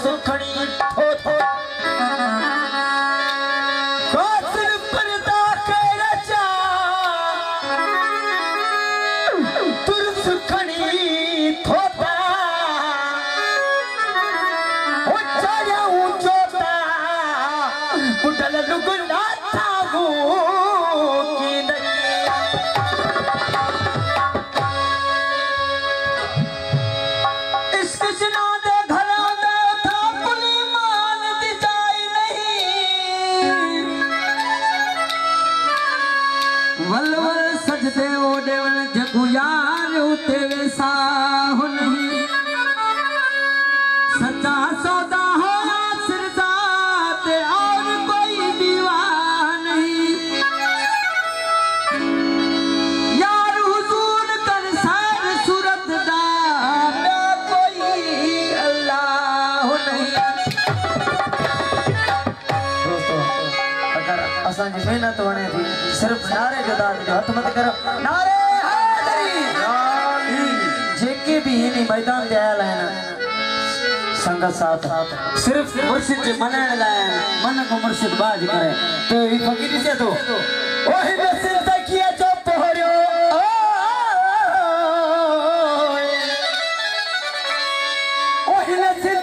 सुखड़ी थो थो कासिर पर्दा के रचा तुर सुखड़ी थोता ओ चढ़ा ऊंचोता बुढ़ल लुगना थागू की इस कृष्णा दे घरा में था पुली मान दी जाई नहीं वल वल सजदे ओ देवल जगु यार उते वैसा हो नहीं सच्चा सौदा हो सिरजाते और कोई दीवार नहीं यार हुजूर कर सर सूरत दा ना कोई अल्लाह नहीं। दोस्तों अगर असां जी मेहनत वणे थी सिर्फ नारे जो दाद जो हथ मत करो नारे हैदरी जेके भी इन मैदान ते आयल आहिनि संगत साथ सिर्फ मुर्शिद जे मनाइण लाइ मन को मुर्शिद बाज करे तो ही फकीर से तो ओही नसीब तकिया जो पोहरियो ओही नसीब